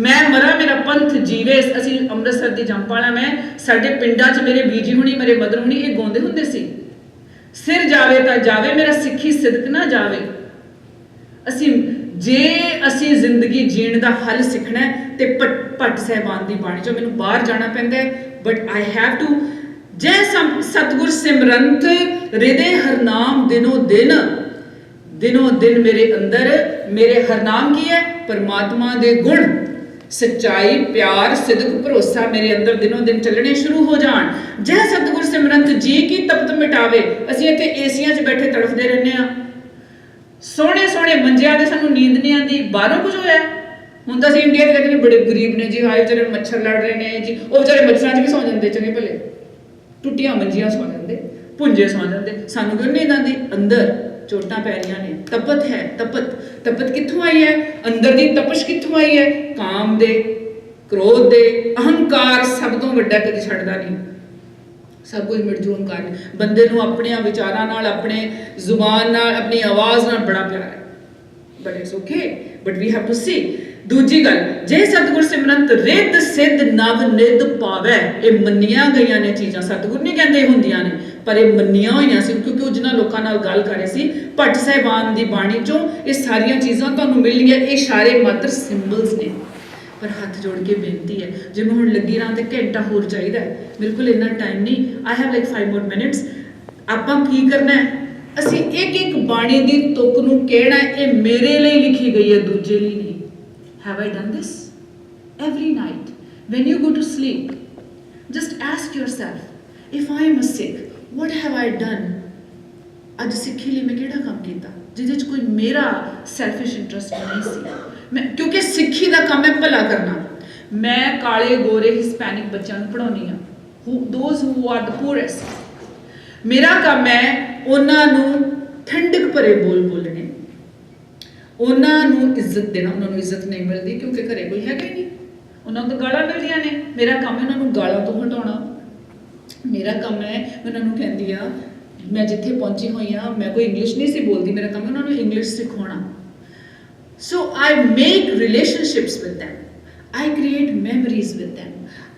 मैं मरा मेरा पंथ जीवे। असी अमृतसर की जंपाला में साडे पिंडां च मेरे बीजी हुणी, मेरे मदर हुणी ये गाउंदे हुंदे सी, सिर जावे तां जावे मेरा सिक्खी सिदक ना जावे। असी जे असी जिंदगी जीण दा हल सिखना है ते भट्ट साहिबान दी बाणी चों मैनूं बाहर जाना पैंदा है, बट आई हैव टू जै सतगुर सिमरंत हृदय हरनाम दिनों दिन मेरे अंदर मेरे हरनाम की है परमात्मा दे गुण, सच्चाई, प्यार, सिदक, भरोसा मेरे अंदर दिनों दिन चलने शुरू हो जान। जै सतगुर सिमरंत जी की तपत मिटावे। असीं इत्थे एसियां 'च बैठे तड़फदे रहने आ, सोहणे सोहणे मंजियां ते सानूं नींद नहीं आती। बाहरों कुछ होया हुण तां असीं इंडिया 'ਚ कहते बड़े गरीब ने जी, हाय बेचारे मच्छर लड़ रहे ने जी, वो बेचारे मच्छरां 'ਚ भी सौ जांदे चंगे भले, टुटियां मंजियां सौ जांदे, भुंजे सौ जांदे। सानूं क्यों नींद आती? अंदर चोटां पै रहियां ने, तपत है। तपत कित्थों आई है? अंदर दी तपश कित्थों आई है? काम दे, क्रोध दे, अहंकार सब तो वड्डा कदी छड्डदा नहीं। सब कुछ मिट जू अहंकार। बंदे नूं अपने विचारां नाल, अपने जुबान नाल, अपनी आवाज़ नाल बड़ा प्यार है, but it's okay, but we have to see. दूजी गल, जे सतगुर सिमरंत रिद्ध सिद्ध नव निध पावै, ये मन्नियां गईयां ने चीज़ां। सतगुर नहीं कहते हुंदियां ने, पर ये मन्नियां होईयां सी क्योंकि वो जिन्हां लोकां नाल गल कर रहे सी भट्ट साहिबान दी बाणी चों ये सारियां चीज़ां तुहानूं मिलणगीਆਂ। ये इशारे मात्र सिंबल्स ने। पर हाथ जोड़ के बेनती है, जे मैं हुण लगी रहां ते घंटा होर चाहीदा है, बिल्कुल इन्ना टाइम नहीं। I have like 5 more minutes। आपां की करना है? असीं एक एक बाणी दी तुक नूं कहना है ये मेरे लिए लिखी गई है, दूजे लिए नहीं। Have I done this? Every night when you go to sleep, just ask yourself, if I am a Sikh, what have I done? ਅੱਜ ਸਿੱਖੀ ਲਈ ਮੈਂ ਕਿਹੜਾ ਕੰਮ ਕੀਤਾ ਜਿਹਦੇ 'ਚ ਕੋਈ ਮੇਰਾ ਸੈਲਫਿਸ਼ ਇੰਟਰਸਟ ਨਹੀਂ ਸੀ। ਮੈਂ ਕਿਉਂਕਿ ਸਿੱਖੀ ਦਾ ਕੰਮ ਹੈ ਭਲਾ ਕਰਨਾ। ਮੈਂ ਕਾਲੇ ਗੋਰੇ ਹਿਸਪੈਨਿਕ ਬੱਚਿਆਂ ਨੂੰ ਪੜ੍ਹਾਉਂਦੀ ਹਾਂ, ਦੋਜ਼ ਹੂ ਆਰ ਦ ਪੂਰੈਸਟ। ਮੇਰਾ ਕੰਮ ਹੈ ਉਹਨਾਂ ਨੂੰ ਠੰਡਕ ਭਰੇ ਬੋਲ ਬੋਲਣੇ, ਉਹਨਾਂ ਨੂੰ ਇੱਜ਼ਤ ਦੇਣਾ। ਉਹਨਾਂ ਨੂੰ ਇੱਜ਼ਤ ਨਹੀਂ ਮਿਲਦੀ ਕਿਉਂਕਿ ਘਰੇ ਕੋਈ ਹੈਗਾ ਹੀ ਨਹੀਂ, ਉਹਨਾਂ ਨੂੰ ਤਾਂ ਗਾਲਾਂ ਮਿਲਦੀਆਂ ਨੇ। ਮੇਰਾ ਕੰਮ ਹੈ ਉਹਨਾਂ ਨੂੰ ਗਾਲਾਂ ਤੋਂ ਹਟਾਉਣਾ। ਮੇਰਾ ਕੰਮ ਹੈ ਮੈਂ ਉਹਨਾਂ ਨੂੰ ਕਹਿੰਦੀ ਆ, ਮੈਂ ਜਿੱਥੇ ਪਹੁੰਚੀ ਹੋਈ ਹਾਂ, ਮੈਂ ਕੋਈ ਇੰਗਲਿਸ਼ ਨਹੀਂ ਸੀ ਬੋਲਦੀ, ਮੇਰਾ ਕੰਮ ਹੈ ਉਹਨਾਂ ਨੂੰ ਇੰਗਲਿਸ਼ ਸਿਖਾਉਣਾ। So I make relationships with them, I create memories with them,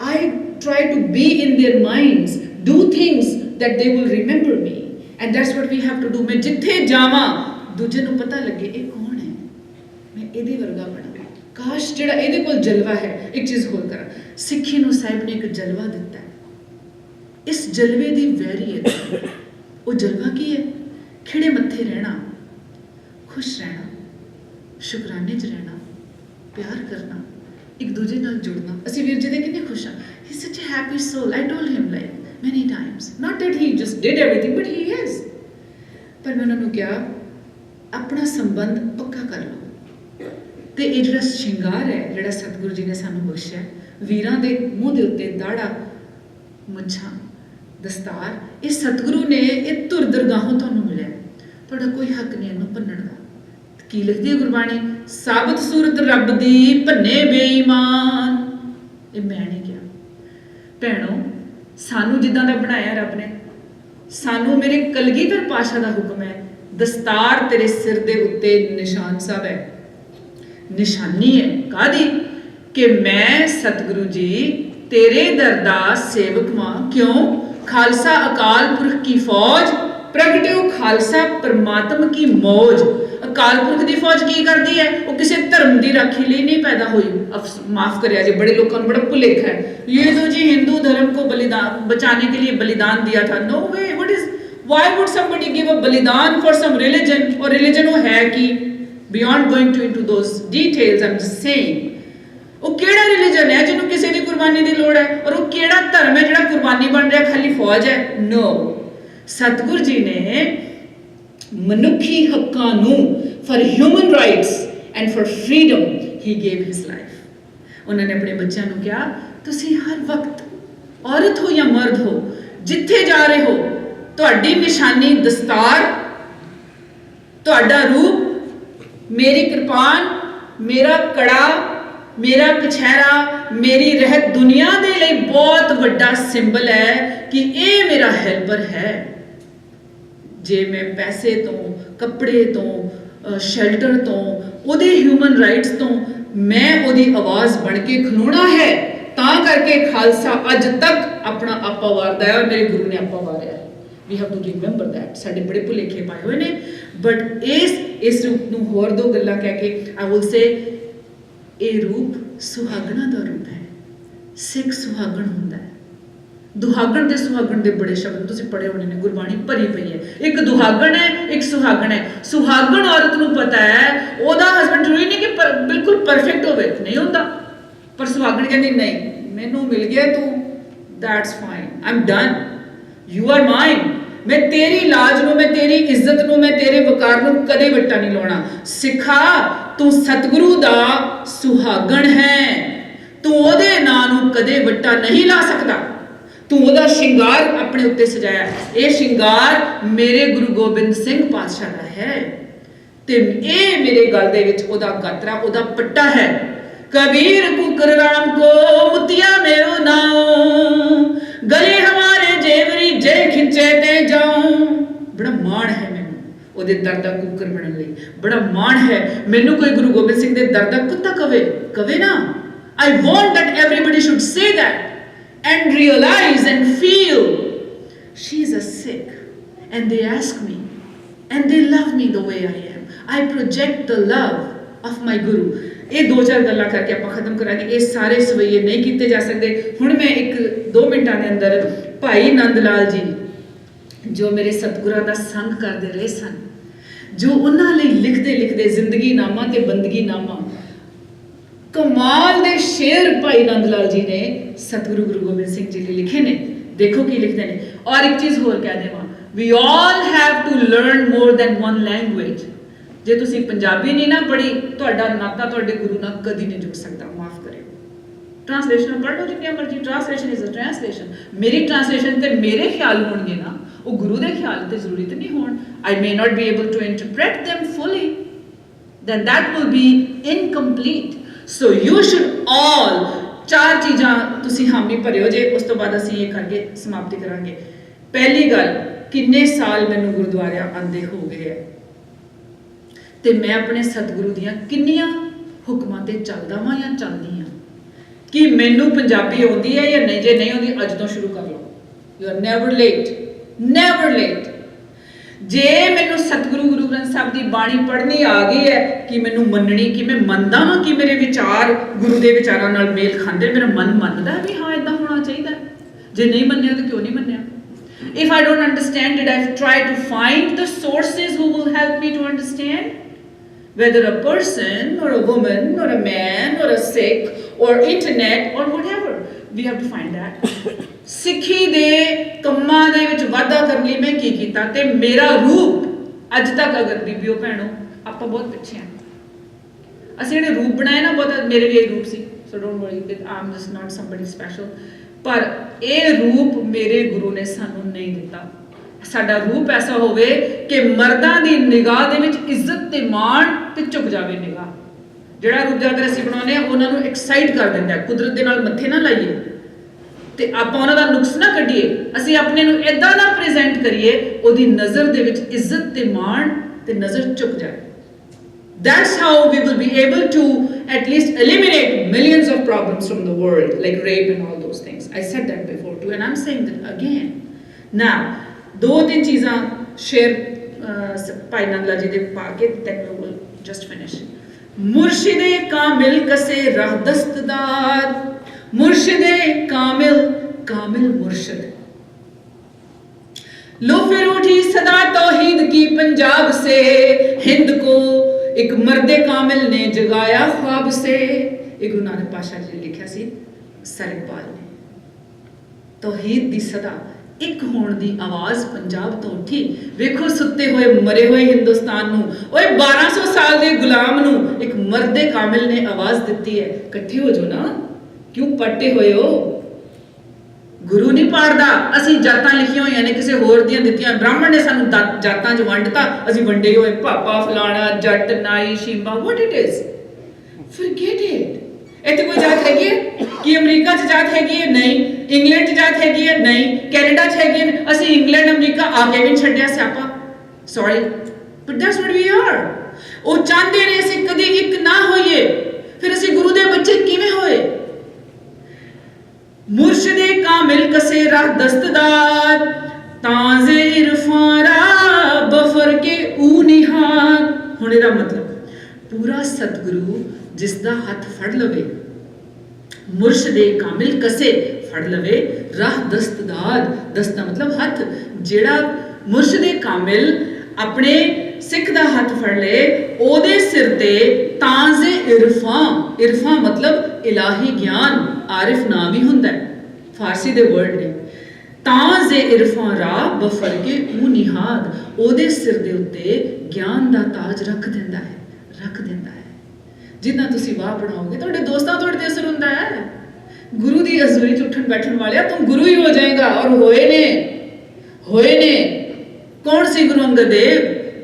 I try to be in their minds, do things that they will remember me, and that's what we have to do। मैं जिथे जावां दूजे नूं पता लगे ये कौन है, मैं ਇਹਦੇ ਵਰਗਾ ਬਣਾ। ਕਾਸ਼ ਜਿਹੜਾ ਇਹਦੇ ਕੋਲ ਜਲਵਾ ਹੈ। ਇੱਕ ਚੀਜ਼ ਹੋਰ ਕਰਾਂ, ਸਿੱਖੀ ਨੂੰ ਸਾਹਿਬ ਨੇ ਇੱਕ ਜਲਵਾ ਦਿੱਤਾ ਹੈ, ਇਸ ਜਲਵੇ ਦੀ ਵੈਰੀਅਤ। ਉਹ ਜਲਵਾ ਕੀ ਹੈ? ਖਿੜੇ ਮੱਥੇ ਰਹਿਣਾ, ਖੁਸ਼ ਰਹਿਣਾ, ਸ਼ੁਕਰਾਨੇ 'ਚ ਰਹਿਣਾ, ਪਿਆਰ ਕਰਨਾ, ਇੱਕ ਦੂਜੇ ਨਾਲ ਜੁੜਨਾ। ਅਸੀਂ ਵੀਰ ਜੀ ਦੇ ਕਿੰਨੇ ਖੁਸ਼ ਹਾਂ। He is such a happy soul. I told him like many times, not that he just did everything, but he is. ਪਰ ਮੈਂ ਉਹਨਾਂ ਨੂੰ ਕਿਹਾ ਆਪਣਾ ਸੰਬੰਧ ਪੱਕਾ ਕਰ ਲਓ। ਤੇ ਇਹ ਜਿਹੜਾ ਸ਼ਿੰਗਾਰ ਹੈ ਜਿਹੜਾ ਸਤਿਗੁਰੂ ਜੀ ਨੇ ਸਾਨੂੰ ਬਖਸ਼ਿਆ, ਵੀਰਾਂ ਦੇ ਮੂੰਹ ਦੇ ਉੱਤੇ ਦਾੜਾ, ਮੁੱਛਾਂ, ਦਸਤਾਰ, ਇਹ ਸਤਿਗੁਰੂ ਨੇ ਇਹ ਧੁਰ ਦਰਗਾਹੋਂ ਤੁਹਾਨੂੰ ਮਿਲਿਆ। ਤੁਹਾਡਾ ਕੋਈ ਹੱਕ ਨਹੀਂ ਇਹਨੂੰ ਭੰਨਣ ਦਾ। ਕੀ ਲਿਖਦੀ ਹੈ ਗੁਰਬਾਣੀ? ਸਾਬਤ ਸੂਰਤ ਰੱਬ ਦੀ ਭੰਨੇ ਬੇਈਮਾਨ। ਇਹ ਮੈਂ ਨਹੀਂ ਕਿਹਾ ਭੈਣੋ, ਸਾਨੂੰ ਜਿੱਦਾਂ ਦਾ ਬਣਾਇਆ ਰੱਬ ਨੇ, ਸਾਨੂੰ ਮੇਰੇ ਕਲਗੀਧਰ ਪਾਤਸ਼ਾਹ ਦਾ ਹੁਕਮ ਹੈ, ਦਸਤਾਰ ਤੇਰੇ ਸਿਰ ਦੇ ਉੱਤੇ ਨਿਸ਼ਾਨ ਸਾਹਿਬ ਹੈ, ਨਿਸ਼ਾਨੀ ਹੈ ਕਾਹਦੀ? ਕਿ ਮੈਂ ਸਤਿਗੁਰੂ ਜੀ तेरे दरदा सेवक मां। क्यों? खालसा अकाल पुरख की फौज, प्रगट्यो खालसा परमात्मा की मौज। अकाल पुरख की फौज की करती है? वो किसी धर्म की राखी लिए नहीं पैदा हुई। माफ करिए जी, बड़े लोगों को बड़ा भुलेखा है, ये तो जी हिंदू धर्म को बलिदान बचाने के लिए बलिदान दिया था। No way, what is, why would somebody give a बलिदान फॉर सम रिलीजन? और रिलीजन वो है कि, beyond going to into those details, I am just saying, वो केड़ा रिलीजन है जिन्होंने किसी की कुर्बानी की लोड़ है? और वो केड़ा धर्म है जिहड़ा कुर्बानी बन रहा खाली फौज है? नो, सतगुरु जी ने मनुखी हक्कां नूं, for human rights and for freedom he gave his life. उन्होंने अपने बच्चों को कहा, तुसी हर वक्त औरत हो या मर्द हो, जिथे जा रहे हो, तुहाडी निशानी दस्तार, तुहाडा रूप, मेरी कृपान, मेरा कड़ा, मेरा कछहरा, मेरी रहत दुनिया दे लई बहुत वड्डा सिंबल है कि ये मेरा हेल्पर है। जे मैं पैसे तो, कपड़े तो, शेल्टर तो, उहदे ह्यूमन राइट्स तो मैं उहदी आवाज़ बन के खलोना है, तां करके खालसा अज तक अपना आपा वारदा है और मेरे गुरु ने आपा वारिया है। We have to remember that. साडे बड़े भुलेखे पाए हुए ने, बट इस रूप नूं होर दो गल्लां कह के आई विल से, ਇਹ ਰੂਪ ਸੁਹਾਗਣਾ ਦਾ ਰੂਪ ਹੈ। ਸਿੱਖ ਸੁਹਾਗਣ ਹੁੰਦਾ ਹੈ। ਦੁਹਾਗਣ ਤੇ ਸੁਹਾਗਣ ਦੇ ਬੜੇ ਸ਼ਬਦ ਤੁਸੀਂ ਪੜ੍ਹੇ ਹੋਣੇ ਨੇ, ਗੁਰਬਾਣੀ ਭਰੀ ਪਈ ਹੈ। ਇੱਕ ਦੁਹਾਗਣ ਹੈ, ਇੱਕ ਸੁਹਾਗਣ ਹੈ। ਸੁਹਾਗਣ ਔਰਤ ਨੂੰ ਪਤਾ ਹੈ ਉਹਦਾ ਹਸਬੈਂਡ ਜ਼ਰੂਰੀ ਨਹੀਂ ਕਿ ਬਿਲਕੁਲ ਪਰਫੈਕਟ ਹੋਵੇ, ਨਹੀਂ ਹੁੰਦਾ, ਪਰ ਸੁਹਾਗਣ ਕਹਿੰਦੀ ਨਹੀਂ, ਮੈਨੂੰ ਮਿਲ ਗਿਆ ਤੂੰ, that's fine, I am done, you are mine. मैं तेरी लाज नूं, मैं तेरी इज्जत नूं, मैं तेरे वकार नूं कदे वट्टा नहीं लाउणा। सिखा, तू सतगुरु दा सुहागण है, तू ओदे नां नूं कदे वट्टा नहीं ला सकदा। तू ओदा शिंगार अपने उत्ते सजाया। ये शिंगार मेरे गुरु गोबिंद सिंह पातशाह दा है ते ये मेरे गल दे विच ओदा गात्रा, ओदा पट्टा है। कबीर कुकर राम को मुतिया मेरो नाओ, गले हमारे जेवरी जे खिंचे ते जाऊं। बड़ा माण है मैनू ओदे दर दा कुकर बनन लई, बड़ा माण है मैनू कोई गुरु गोबिंद सिंह दे दर दा कुत्ता कवे ना। I want that everybody should say that and realize and feel she is a Sikh and they ask me and they love me the way I am. I project the love of my guru. ये दो चार गल्लां करके आप खत्म करांगे। ये सारे सवैये नहीं किए जा सकते। हुण मैं एक 2 मिनटां दे अंदर भाई नंद लाल जी, जो मेरे सतगुरां दा संग करते रहे सन, जो उन्हां लई लिखते लिखते जिंदगी नामा ते बंदगी नामा, कमाल दे शेर भाई नंद लाल जी ने सतगुरु गुरु गोबिंद सिंह जी ने लिखे ने। देखो की लिखते हैं। और एक चीज़ होर कह देवां, we all have to learn more than one language. जे तुसी पंजाबी नहीं ना पढ़ी, तुहाडा नाता तुहाडे गुरु नाल कदी नहीं जुड़ सकता। माफ करियो, ट्रांसलेशन पढ़ लो जितनी मर्जी, ट्रांसलेशन इज अ ट्रांसलेशन। मेरी ट्रांसलेशन ते मेरे ख्याल होणगे ना, वो गुरु दे ख्याल ते जरूरी ते नहीं होण। I may not be able to interpret them fully, then that will be incomplete. So you should all, 4 चीज़ां तुसी हामी भरियो जे, उस तो बाद असीं ये करके समाप्ति करांगे। पहली गल, किन्ने साल मैनूं गुरुद्वारे आंदे हो गए है ते मैं अपने सतगुरु दियां किन्नियां हुक्मां ते चलदा वां या चलदी हां। कि मैनूं पंजाबी आउंदी है या नहीं? जे नहीं आउंदी, अज तो शुरू कर लो। You are never late, never late. जे मैनूं सतगुरु गुरु ग्रंथ साहब की बाणी पढ़नी आ गई है कि मैनूं मननी, कि मैं मनदा वां कि मेरे विचार गुरु के विचारां नाल मेल खांदे, मेरा मन मनदा भी हाँ इदां होना चाहिए। जे नहीं मन्निया तो क्यों नहीं मन्निया? If I don't understand it, I've tried to find the sources who will help me to understand. Whether a person or a woman or a man or a Sikh or internet or whatever, we have to find that. सिखी दे कम्मां दे विच वाधा करने लई मैं की कीता ते मेरा रूप अज तक, अगर बीबियो भैणों, आपां बहुत पिछे हैं, ਅਸੀਂ ਜਿਹੜੇ ਰੂਪ ਬਣਾਏ ਨਾ, ਬਹੁਤ ਮੇਰੇ ਵੀ ਇਹ ਰੂਪ ਸੀ, so don't worry with I am just not somebody special, ਪਰ ਇਹ ਰੂਪ ਮੇਰੇ ਗੁਰੂ ਨੇ ਸਾਨੂੰ ਨਹੀਂ ਦਿੱਤਾ। ਸਾਡਾ ਰੂਪ ਐਸਾ ਹੋਵੇ ਕਿ ਮਰਦਾਂ ਦੀ ਨਿਗਾਹ ਦੇ ਵਿੱਚ ਇੱਜ਼ਤ ਤੇ ਮਾਣ ਤੇ ਝੁਕ ਜਾਵੇ ਨਿਗਾਹ। ਜਿਹੜਾ ਰੂਪ ਅਗਰ ਅਸੀਂ ਬਣਾਉਂਦੇ ਹਾਂ ਉਹਨਾਂ ਨੂੰ ਐਕਸਾਈਟ ਕਰ ਦਿੰਦਾ, ਕੁਦਰਤ ਦੇ ਨਾਲ ਮੱਥੇ ਨਾ ਲਾਈਏ ਤੇ ਆਪਾਂ ਉਹਨਾਂ ਦਾ ਨੁਕਸ ਨਾ ਕੱਢੀਏ, ਅਸੀਂ ਆਪਣੇ ਨੂੰ ਇਦਾਂ ਨਾ ਪ੍ਰੈਜ਼ੈਂਟ ਕਰੀਏ ਉਹਦੀ ਨਜ਼ਰ ਦੇ ਵਿੱਚ ਇੱਜ਼ਤ ਤੇ ਮਾਣ ਤੇ ਨਜ਼ਰ ਝੁਕ ਜਾਏ। That's how we will be able to at least eliminate millions of problems from the world, like rape and all those things. I said that before too, and I'm saying that again. Now, ਦੋ ਤਿੰਨ ਚੀਜ਼ਾਂ share ਭਾਈ ਨੰਦਲਾ ਜੀ ਦੇ ਪਾ ਕੇ then we will just finish. ਮੁਰਸ਼ਿਦੇ ਕਾਮਿਲ ਕਸੇ ਰਾਹ ਦਸਤਦਾਰ, मुर्शिदे कामिल कामिल मुर्शिद, लो फिर उठी सदा तौहीद की पंजाब से, हिंद को एक मर्दे कामिल ने जगाया ख्वाब से। ये गुरु नानक पातशाह जी ने लिखा सी सर इकबाल ने। तौहीद दी सदा एक होण दी आवाज पंजाब तो उठी, वेखो सुत्ते होए मरे हुए हिंदुस्तान नू, ओए 1200 साल दे गुलाम नू एक मर्दे कामिल ने आवाज दिती है। इकट्ठे हो जो ना, क्यों पट्टे होए हो? गुरु नहीं पाड़दा, असी जातां लिखियां होईयां ने किसी होर दियां दित्तियां, ब्राह्मण ने सानू जातां च वंडता, असी वंडे होए पापा फलाना जट नाई शीमा, what it is, forget it. इत्थे कोई जात हैगी है कि अमरीका च जात हैगी है? नहीं। इंग्लैंड च जात हैगी है? नहीं। कैनेडा च हैगी है? असी इंग्लैंड अमरीका आके भी छड्डिया स्यापा, sorry but that's what we are. ਉਹ ਚਾਹੁੰਦੇ ਨੇ ਅਸੀਂ ਕਦੇ ਇੱਕ ਨਾ ਹੋਈਏ, ਫਿਰ ਅਸੀਂ ਗੁਰੂ ਦੇ ਬੱਚੇ ਕਿਵੇਂ ਹੋਏ? मुर्शिदे कामिल कसे राह दस्तदार, ताजे इरफारा बफर के ऊ निहार। हुण इहदा मतलब पूरा सतगुरु जिसदा हथ फड़ लवे, मुर्शिदे कामिल कसे फड़ लवे, राह दस्तदार, दस्ता मतलब हथ, जेड़ा मुर्शिदे कामिल अपने सिख दा हथ फड़ ले, ओदे सिर ते ताजे इरफा, इरफा मतलब इलाही ज्ञान, आरिफ नाम ही हुंदा है, फारसी दे वर्ड ने। ताजे इरफा रा बफर के ऊ निहाद, ओदे सिर दे उत्ते ज्ञान दा ताज रख दिंदा है, रख दिंदा है। जिन्ना तुसी वाह पढ़ाओगे तुहाडे दोस्तां तुहाडे ते असर हुंदा है। गुरु दी हज़ूरी च उठन बैठन वाले तुम गुरु ही हो जाएगा, और होए ने, होए ने। कौन सी गुरु अंगद देव,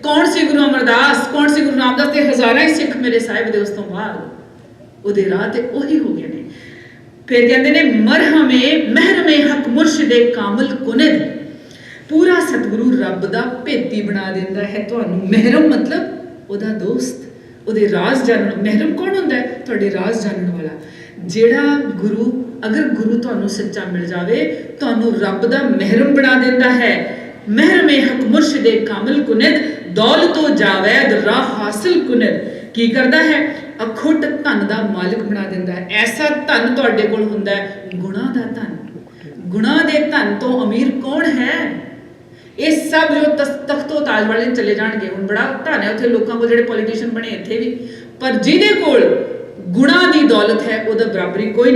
कौन सी गुरु अमरदास, कौन सी गुरु रामदास, ते हज़ारां ही सिख मेरे साहिब दे उस तो बाद ओदे राह ते ओही हो गए ने। फिर कहते ने मरहमे महरमे हक मुर्शिदे कामिल कुनिद, पूरा सतगुरु रब दा भेती बना दिंदा है तुहानू। महरम मतलब ओदा दोस्त, ओदे राज जानन। महरम कौन हुंदा है? तुहाडे राज जानन वाला। जेड़ा गुरु, अगर गुरु तुहानू सच्चा मिल जावे, तुहानू रब दा महरम बना दिंदा है। महरमे हक मुर्शिदे कामिल कुनिद, दौलतो जावैद राह हासिल कुनिद। की करदा है? अखुट धन दा मालिक बना दिंदा है। ऐसा धन तुहाडे कोल हुंदा है, गुणा दा धन। गुणा दे धन तो अमीर कौन है? ये सब जो तख्तो ताज वाले चले जाणगे, हुण बड़ा धन है उत्थे लोकां कोल, जेहड़े पॉलिटिशियन बने इत्थे भी, पर जिहदे कोल गुणा दी दौलत है ओदा बराबरी कोई